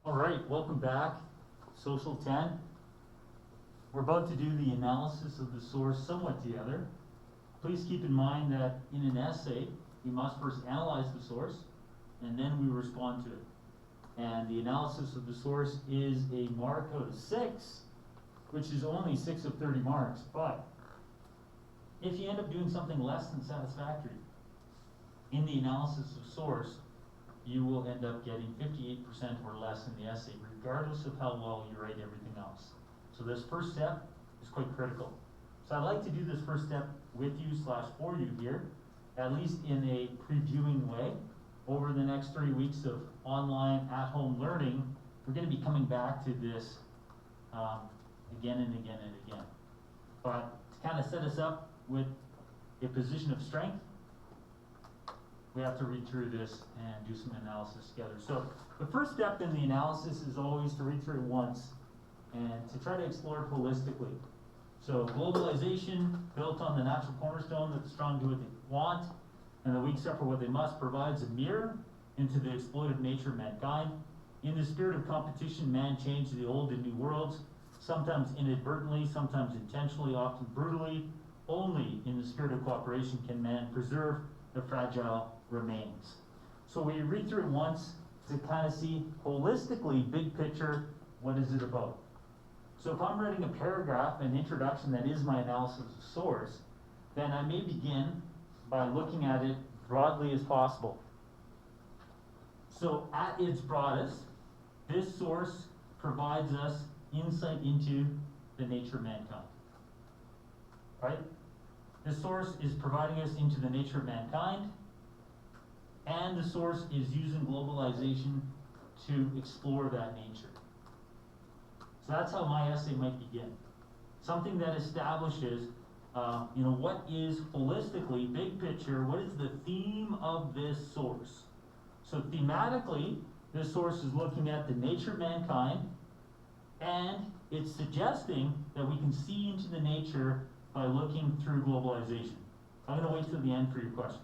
All right, welcome back. Social 10. We're about to do the analysis of the source somewhat together. Please keep in mind that in an essay, we must first analyze the source, and then we respond to it. And the analysis of the source is a mark out of 6, which is only 6 of 30 marks. But if you end up doing something less than satisfactory in the analysis of source, you will end up getting 58% or less in the essay, regardless of how well you write everything else. So this first step is quite critical. So I'd like to do this first step with you / for you here, at least in a previewing way. Over the next 3 weeks of online at-home learning, we're going to be coming back to this again and again and again. But to kind of set us up with a position of strength, we have to read through this and do some analysis together. So the first step in the analysis is always to read through it once and to try to explore it holistically. So globalization, built on the natural cornerstone that the strong do what they want and the weak suffer what they must, provides a mirror into the exploited nature of mankind. In the spirit of competition, man changed the old and new worlds, sometimes inadvertently, sometimes intentionally, often brutally. Only in the spirit of cooperation can man preserve the fragile remains. So we read through it once to kind of see holistically, big picture, what is it about? So if I'm writing a paragraph, an introduction that is my analysis of source, then I may begin by looking at it broadly as possible. So at its broadest, this source provides us insight into the nature of mankind. Right? The source is providing us into the nature of mankind, and the source is using globalization to explore that nature. So that's how my essay might begin. Something that establishes, what is holistically, big picture, what is the theme of this source? So thematically, this source is looking at the nature of mankind, and it's suggesting that we can see into the nature by looking through globalization. I'm going to wait till the end for your questions.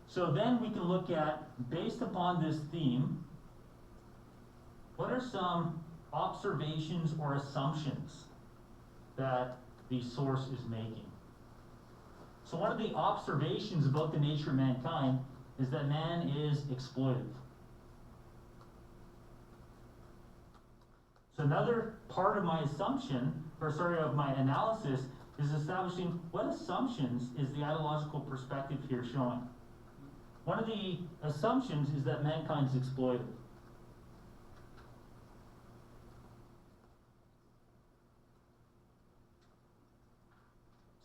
So then we can look at, based upon this theme, what are some observations or assumptions that the source is making? So one of the observations about the nature of mankind is that man is exploitive. So another part of my of my analysis is establishing what assumptions is the ideological perspective here showing. One of the assumptions is that mankind is exploited.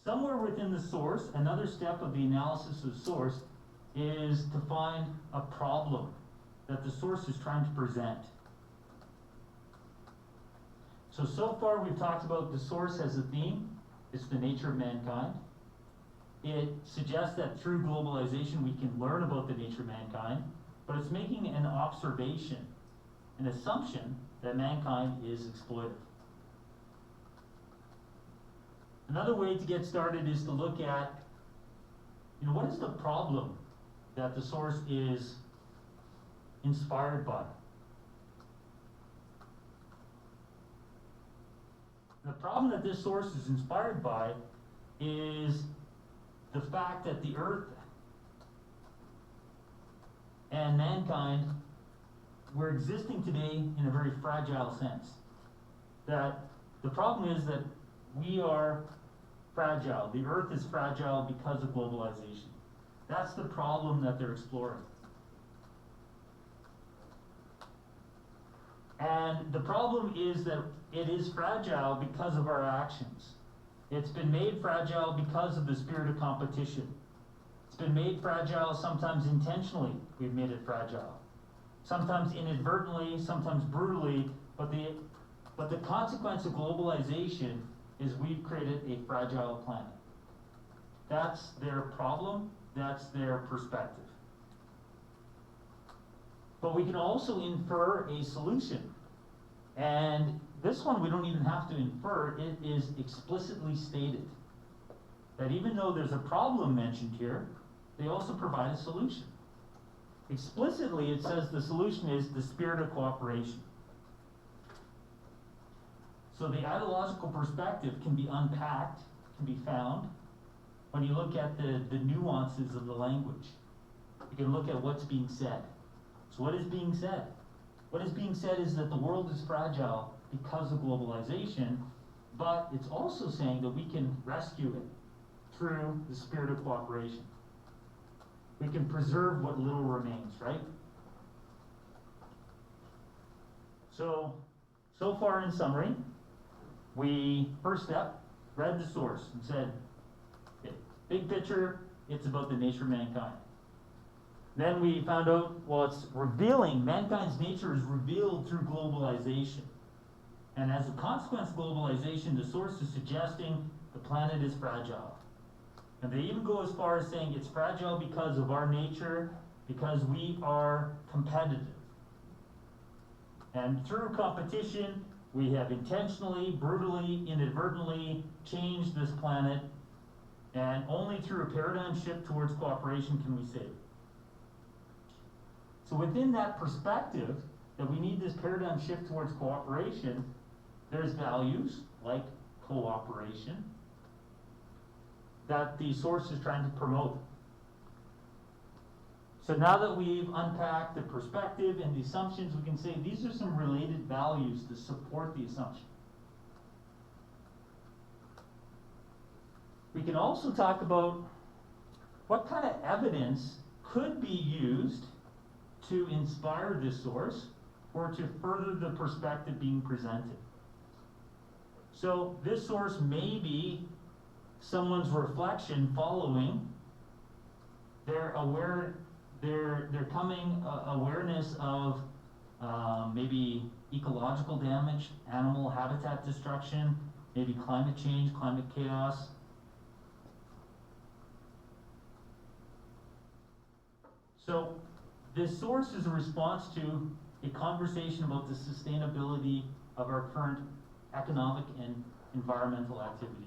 Somewhere within the source, another step of the analysis of source is to find a problem that the source is trying to present. So far we've talked about the source as a theme. It's the nature of mankind. It suggests that through globalization we can learn about the nature of mankind, but it's making an observation, an assumption that mankind is exploitive. Another way to get started is to look at, what is the problem that the source is inspired by? The problem that this source is inspired by is the fact that the earth and mankind, we're existing today in a very fragile sense. That the problem is that we are fragile. The earth is fragile because of globalization. That's the problem that they're exploring. And the problem is that it is fragile because of our actions. It's been made fragile because of the spirit of competition. It's been made fragile sometimes intentionally, we've made it fragile. Sometimes inadvertently, sometimes brutally, but the consequence of globalization is we've created a fragile planet. That's their problem, that's their perspective. But we can also infer a solution. And this one we don't even have to infer, it is explicitly stated. That even though there's a problem mentioned here, they also provide a solution. Explicitly, it says the solution is the spirit of cooperation. So the ideological perspective can be unpacked, can be found, when you look at the nuances of the language. You can look at what's being said. So what is being said? What is being said is that the world is fragile because of globalization, but it's also saying that we can rescue it through the spirit of cooperation. We can preserve what little remains, right? So far in summary, we, first step, read the source and said, okay, big picture, it's about the nature of mankind. Then we found out, well, it's revealing, mankind's nature is revealed through globalization. And as a consequence of globalization, the source is suggesting the planet is fragile. And they even go as far as saying it's fragile because of our nature, because we are competitive. And through competition, we have intentionally, brutally, inadvertently changed this planet, and only through a paradigm shift towards cooperation can we save it. So within that perspective, that we need this paradigm shift towards cooperation, there's values like cooperation that the source is trying to promote. So now that we've unpacked the perspective and the assumptions, we can say these are some related values to support the assumption. We can also talk about what kind of evidence could be used to inspire this source or to further the perspective being presented. So this source may be someone's reflection following their coming awareness of maybe ecological damage, animal habitat destruction, maybe climate change, climate chaos. So this source is a response to a conversation about the sustainability of our current economic and environmental activities.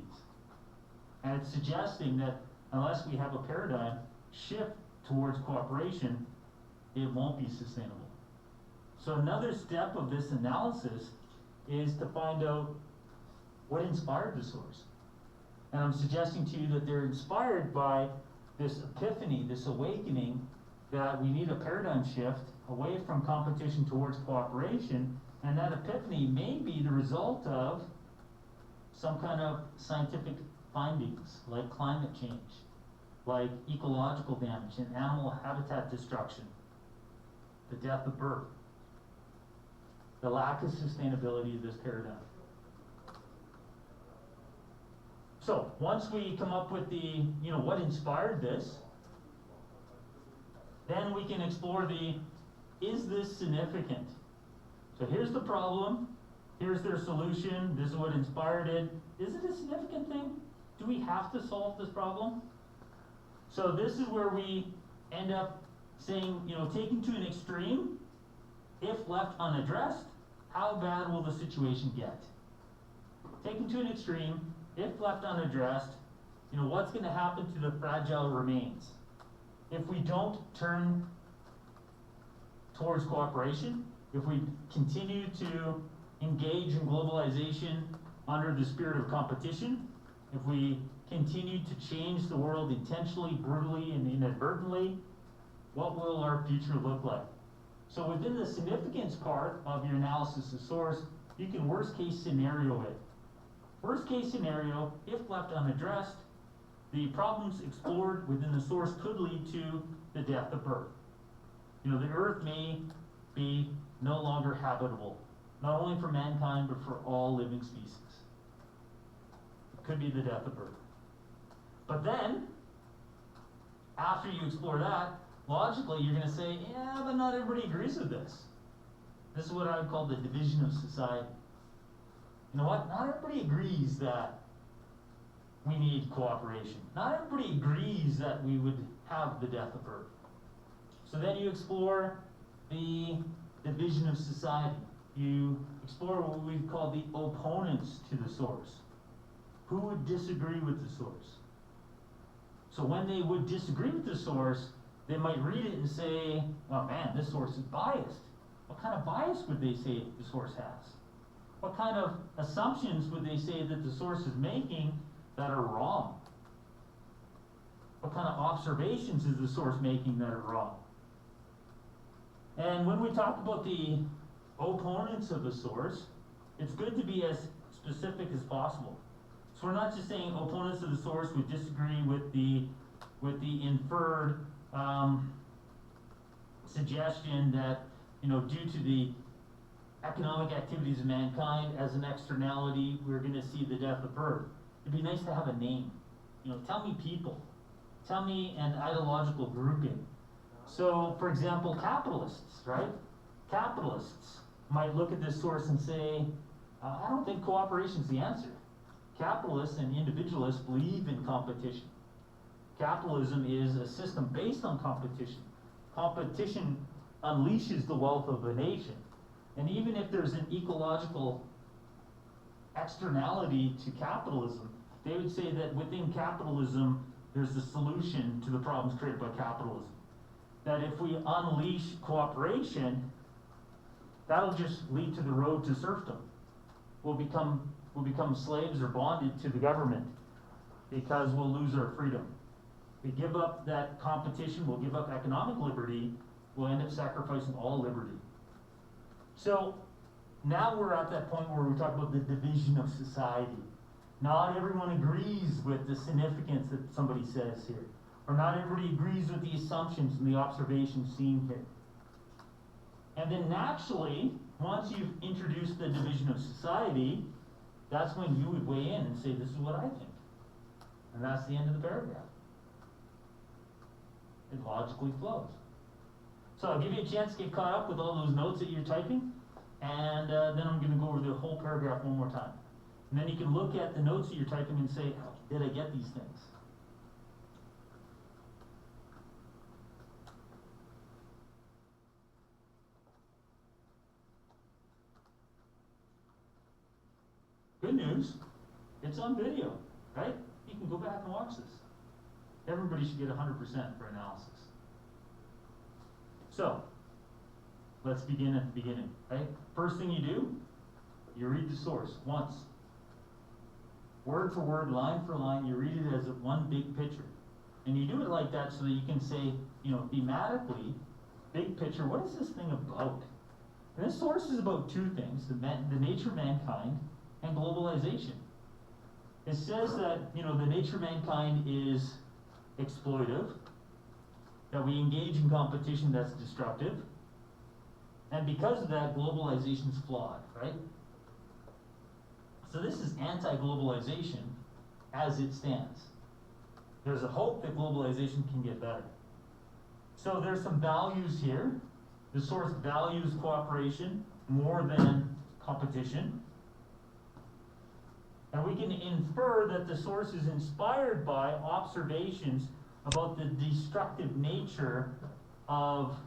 And it's suggesting that unless we have a paradigm shift towards cooperation, it won't be sustainable. So another step of this analysis is to find out what inspired the source. And I'm suggesting to you that they're inspired by this epiphany, this awakening, that we need a paradigm shift away from competition towards cooperation, and that epiphany may be the result of some kind of scientific findings, like climate change, like ecological damage and animal habitat destruction, the death of birth, the lack of sustainability of this paradigm. So once we come up with the, what inspired this, then we can explore is this significant? So here's the problem, here's their solution, this is what inspired it. Is it a significant thing? Do we have to solve this problem? So this is where we end up saying, taken to an extreme, if left unaddressed, how bad will the situation get? Taken to an extreme, if left unaddressed, what's going to happen to the fragile remains? If we don't turn towards cooperation, if we continue to engage in globalization under the spirit of competition, if we continue to change the world intentionally, brutally, and inadvertently, what will our future look like? So within the significance part of your analysis of source, you can worst case scenario it. Worst case scenario, if left unaddressed, the problems explored within the source could lead to the death of birth. The earth may be no longer habitable, not only for mankind, but for all living species. It could be the death of birth. But then, after you explore that, logically you're going to say, yeah, but not everybody agrees with this. This is what I would call the division of society. You know what? Not everybody agrees that we need cooperation. Not everybody agrees that we would have the death of birth. So then you explore the division of society. You explore what we call the opponents to the source. Who would disagree with the source? So when they would disagree with the source, they might read it and say, oh man, this source is biased. What kind of bias would they say the source has? What kind of assumptions would they say that the source is making that are wrong? What kind of observations is the source making that are wrong? And when we talk about the opponents of a source, it's good to be as specific as possible. So we're not just saying opponents of the source would disagree with the inferred suggestion that, due to the economic activities of mankind as an externality, we're going to see the death of birth. It'd be nice to have a name. Tell me people. Tell me an ideological grouping. So, for example, capitalists, right? Capitalists might look at this source and say, I don't think cooperation is the answer. Capitalists and individualists believe in competition. Capitalism is a system based on competition. Competition unleashes the wealth of a nation. And even if there's an ecological externality to capitalism, they would say that within capitalism, there's a solution to the problems created by capitalism. That if we unleash cooperation, that'll just lead to the road to serfdom. We'll become slaves or bonded to the government because we'll lose our freedom. We give up that competition, we'll give up economic liberty, we'll end up sacrificing all liberty. So now we're at that point where we talk about the division of society. Not everyone agrees with the significance that somebody says here. Or not everybody agrees with the assumptions and the observations seen here. And then naturally, once you've introduced the division of society, that's when you would weigh in and say, this is what I think. And that's the end of the paragraph. It logically flows. So I'll give you a chance to get caught up with all those notes that you're typing, and then I'm going to go over the whole paragraph one more time. And then you can look at the notes that you're typing and say, did I get these things? Good news, it's on video, right? You can go back and watch this. Everybody should get 100% for analysis. So, let's begin at the beginning, right? First thing you do, you read the source once. Word for word, line for line, you read it as one big picture. And you do it like that so that you can say, thematically, big picture, what is this thing about? And this source is about two things, the nature of mankind and globalization. It says that, the nature of mankind is exploitive, that we engage in competition that's destructive, and because of that, globalization is flawed, right? So this is anti-globalization as it stands. There's a hope that globalization can get better. So there's some values here. The source values cooperation more than competition. And we can infer that the source is inspired by observations about the destructive nature of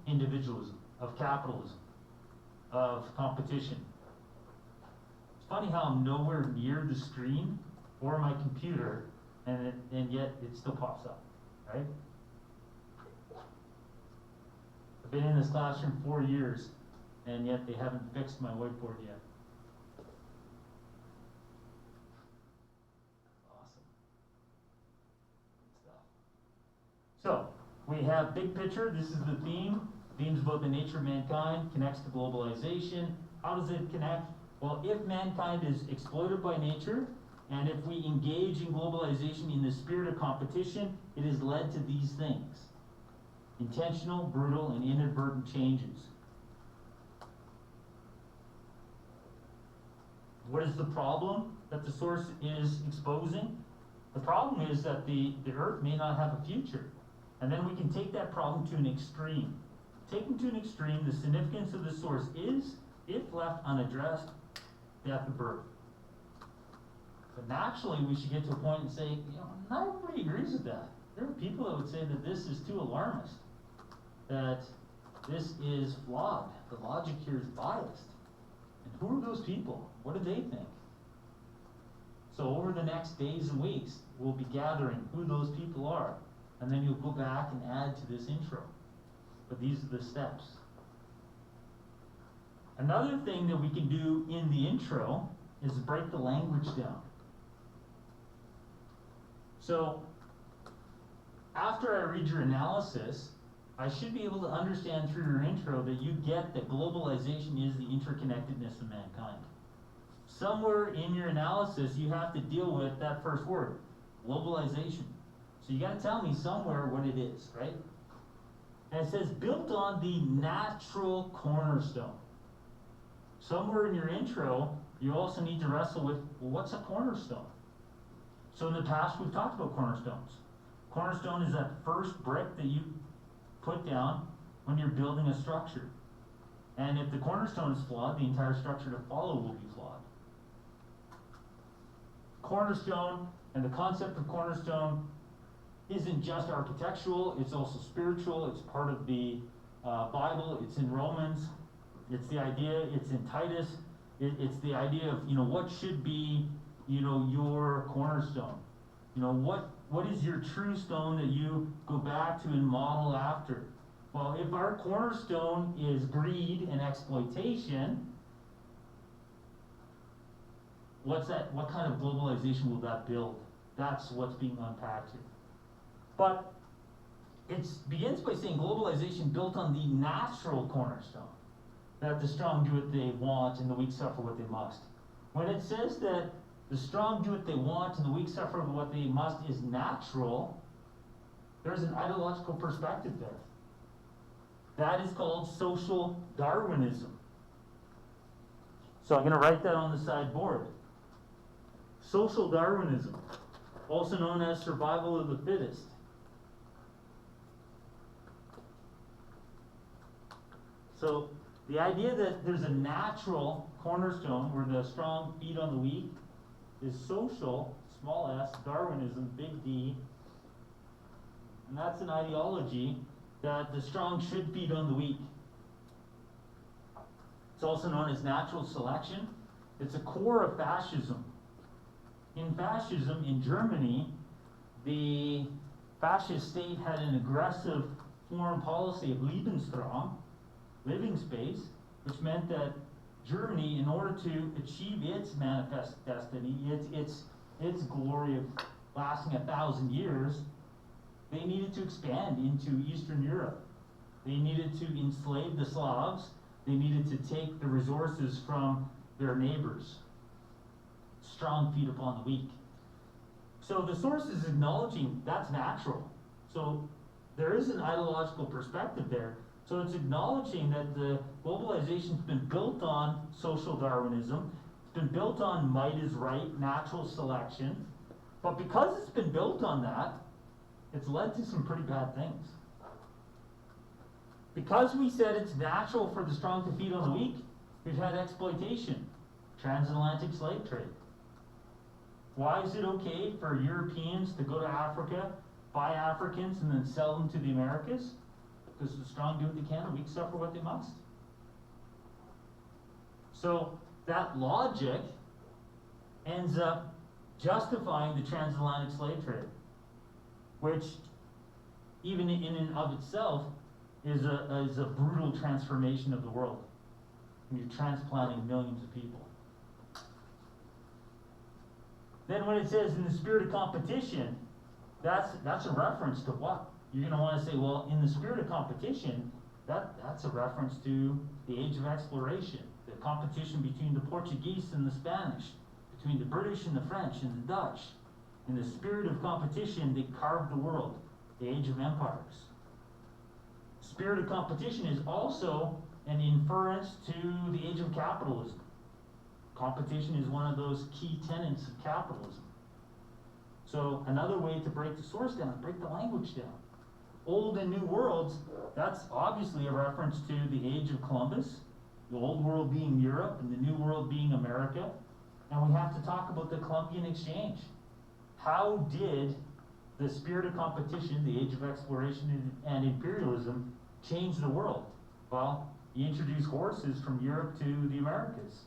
individualism, of capitalism, of competition. It's funny how I'm nowhere near the screen or my computer, and yet it still pops up, right? I've been in this classroom 4 years, and yet they haven't fixed my whiteboard yet. So, we have big picture, this is the theme. Theme's about the nature of mankind, connects to globalization. How does it connect? Well, if mankind is exploited by nature, and if we engage in globalization in the spirit of competition, it has led to these things. Intentional, brutal, and inadvertent changes. What is the problem that the source is exposing? The problem is that the earth may not have a future. And then we can take that problem to an extreme. Taken to an extreme, the significance of the source is, if left unaddressed, death of birth. But naturally, we should get to a point and say, not everybody agrees with that. There are people that would say that this is too alarmist, that this is flawed, the logic here is biased. And who are those people? What do they think? So over the next days and weeks, we'll be gathering who those people are. and then you'll go back and add to this intro. But these are the steps. Another thing that we can do in the intro is break the language down. So, after I read your analysis, I should be able to understand through your intro that you get that globalization is the interconnectedness of mankind. Somewhere in your analysis, you have to deal with that first word, globalization. So you got to tell me somewhere what it is, right? And it says, built on the natural cornerstone. Somewhere in your intro, you also need to wrestle with, well, what's a cornerstone? So in the past, we've talked about cornerstones. Cornerstone is that first brick that you put down when you're building a structure. And if the cornerstone is flawed, the entire structure to follow will be flawed. Cornerstone and the concept of cornerstone isn't just architectural, it's also spiritual. It's part of the Bible, it's in Romans, it's the idea, it's in Titus, it's the idea of, what should be, your cornerstone. What is your true stone that you go back to and model after? Well, if our cornerstone is greed and exploitation, what's that? What kind of globalization will that build? That's what's being unpacked here. But it begins by saying globalization built on the natural cornerstone, that the strong do what they want and the weak suffer what they must. When it says that the strong do what they want and the weak suffer what they must is natural, there's an ideological perspective there. That is called social Darwinism. So I'm going to write that on the sideboard. Social Darwinism, also known as survival of the fittest. So the idea that there's a natural cornerstone where the strong feed on the weak is social, small s, Darwinism, big D. And that's an ideology that the strong should feed on the weak. It's also known as natural selection. It's a core of fascism. In fascism, in Germany, the fascist state had an aggressive foreign policy of Lebensraum, living space, which meant that Germany, in order to achieve its manifest destiny, its glory of lasting 1,000 years, they needed to expand into Eastern Europe. They needed to enslave the Slavs. They needed to take the resources from their neighbors. Strong feed upon the weak. So the source is acknowledging that's natural. So there is an ideological perspective there. So it's acknowledging that the globalization's been built on social Darwinism. It's been built on might is right, natural selection. But because it's been built on that, it's led to some pretty bad things. Because we said it's natural for the strong to feed on the weak, we've had exploitation, transatlantic slave trade. Why is it okay for Europeans to go to Africa, buy Africans, and then sell them to the Americas? Because the strong do what they can, the weak suffer what they must. So that logic ends up justifying the transatlantic slave trade, which even in and of itself is a brutal transformation of the world. You're transplanting millions of people. Then when it says in the spirit of competition, that's a reference to what? You're going to want to say, well, in the spirit of competition, that's a reference to the age of exploration, the competition between the Portuguese and the Spanish, between the British and the French and the Dutch. In the spirit of competition, they carved the world, the age of empires. Spirit of competition is also an inference to the age of capitalism. Competition is one of those key tenets of capitalism. So another way to break the source down, break the language down. Old and New Worlds, that's obviously a reference to the age of Columbus, the Old World being Europe and the New World being America. And we have to talk about the Columbian Exchange. How did the spirit of competition, the age of exploration and imperialism, change the world? Well, you introduce horses from Europe to the Americas.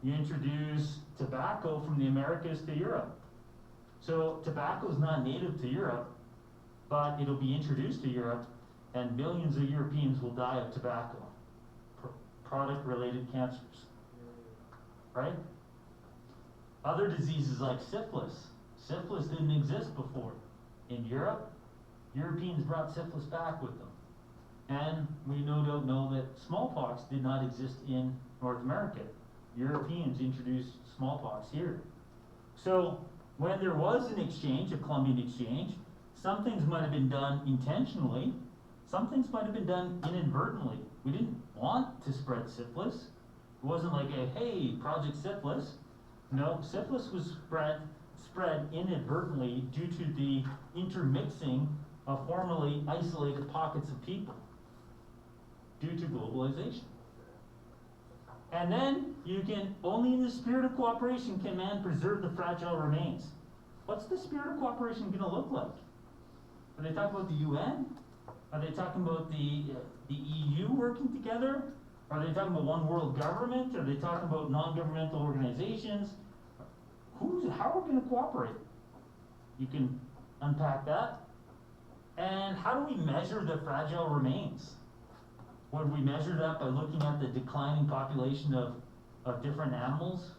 You introduce tobacco from the Americas to Europe. So tobacco is not native to Europe, but it'll be introduced to Europe, and millions of Europeans will die of tobacco, product-related cancers, right? Other diseases like syphilis. Syphilis didn't exist before. In Europe, Europeans brought syphilis back with them. And we no doubt know that smallpox did not exist in North America. Europeans introduced smallpox here. So when there was an exchange, a Columbian Exchange, some things might have been done intentionally, some things might have been done inadvertently. We didn't want to spread syphilis. It wasn't like a, hey, Project Syphilis. No, syphilis was spread inadvertently due to the intermixing of formerly isolated pockets of people due to globalization. And then you can, only in the spirit of cooperation can man preserve the fragile remains. What's the spirit of cooperation going to look like? Are they talking about the UN? Are they talking about the EU working together? Are they talking about one world government? Are they talking about non-governmental organizations? How are we going to cooperate? You can unpack that. And how do we measure the fragile remains? Would we measure that by looking at the declining population of different animals?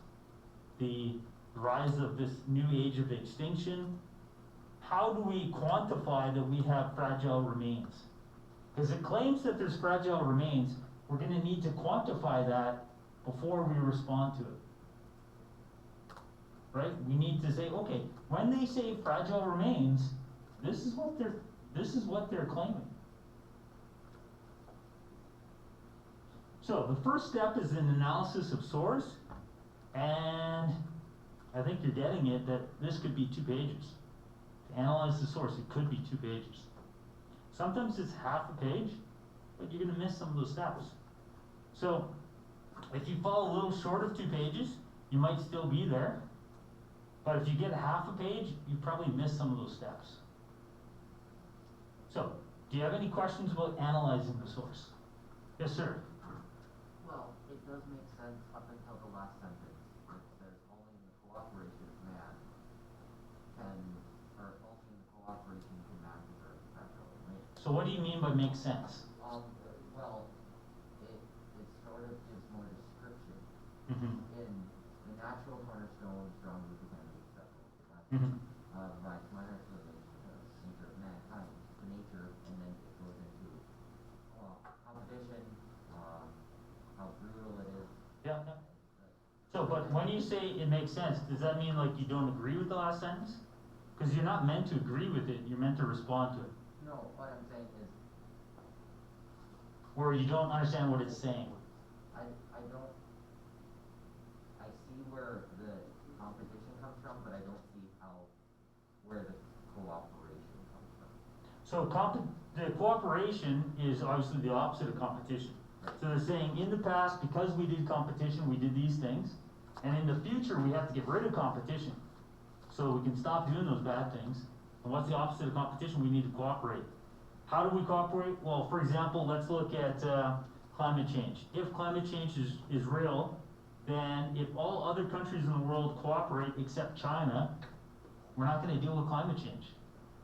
The rise of this new age of extinction? How do we quantify that we have fragile remains? Because it claims that there's fragile remains. We're going to need to quantify that before we respond to it. Right? We need to say, okay, when they say fragile remains, this is what they're claiming. So the first step is an analysis of source, and I think you're getting it that this could be 2 pages. To analyze the source, it could be 2 pages. Sometimes it's half a page, but you're going to miss some of those steps. So if you fall a little short of 2 pages, you might still be there. But if you get half a page, you probably miss some of those steps. So, do you have any questions about analyzing the source? Yes, sir. Well, it does make sense up until the last sentence. It says only in the cooperation of man only in the cooperation can man preserve the fragile remains. So what do you mean by make sense? Well, it sort of gives more description. Mm-hmm. In the natural cornerstone, strongly dependent, etc. Mm-hmm. My understanding of the nature of mankind, the nature, and then it goes into competition, how brutal it is. Yeah. So, but when you say it makes sense, does that mean like you don't agree with the last sentence? Because you're not meant to agree with it, you're meant to respond to it. No, what I'm saying is, Or you don't understand what it's saying. I see where the competition comes from, but I don't see where the cooperation comes from. So the cooperation is obviously the opposite of competition. Right. So they're saying in the past, because we did competition, we did these things. And in the future, we have to get rid of competition. So we can stop doing those bad things. And what's the opposite of competition? We need to cooperate. How do we cooperate? Well, for example, let's look at climate change. If climate change is real, then if all other countries in the world cooperate except China, we're not going to deal with climate change.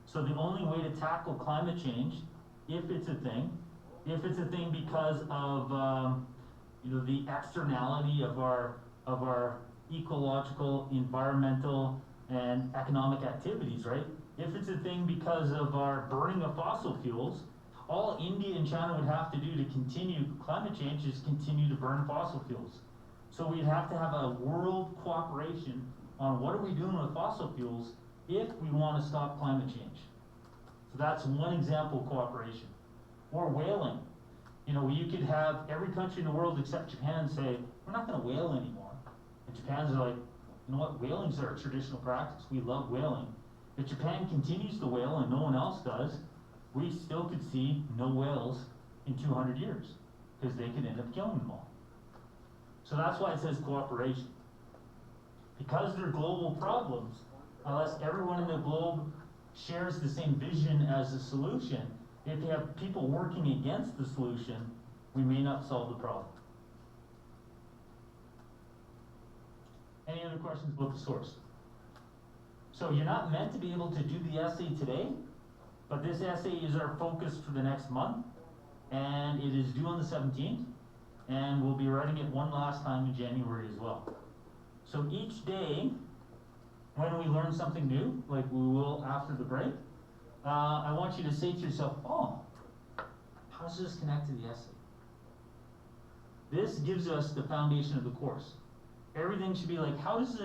So the only way to tackle climate change, if it's a thing because of the externality of our ecological, environmental, and economic activities, right? If it's a thing because of our burning of fossil fuels, all India and China would have to do to continue climate change is continue to burn fossil fuels. So we'd have to have a world cooperation on what are we doing with fossil fuels if we want to stop climate change. So that's one example of cooperation. Or whaling. You could have every country in the world except Japan say, we're not going to whale anymore. And Japan's like, you know what, whaling's our traditional practice. We love whaling. If Japan continues to whale and no one else does, we still could see no whales in 200 years because they could end up killing them all. So that's why it says cooperation. Because they're global problems, unless everyone in the globe shares the same vision as the solution, if you have people working against the solution, we may not solve the problem. Any other questions about the source? So you're not meant to be able to do the essay today, But this essay is our focus for the next month, and it is due on the 17th, and we'll be writing it one last time in January as well. So each day, when we learn something new, like we will after the break, I want you to say to yourself, oh, how does this connect to the essay? This gives us the foundation of the course. Everything should be like, how does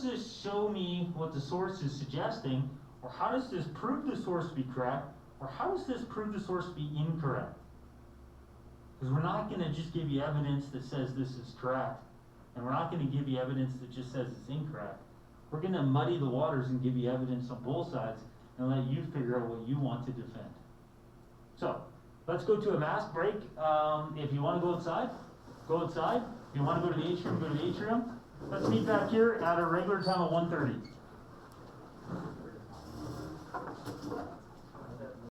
this show me what the source is suggesting, or how does this prove the source to be correct, or how does this prove the source to be incorrect? Because we're not going to just give you evidence that says this is correct, and we're not going to give you evidence that just says it's incorrect. We're going to muddy the waters and give you evidence on both sides and let you figure out what you want to defend. So, let's go to a mass break. If you want to go outside, go outside. If you want to go to the atrium, go to the atrium. Let's meet back here at our regular time of 1:30.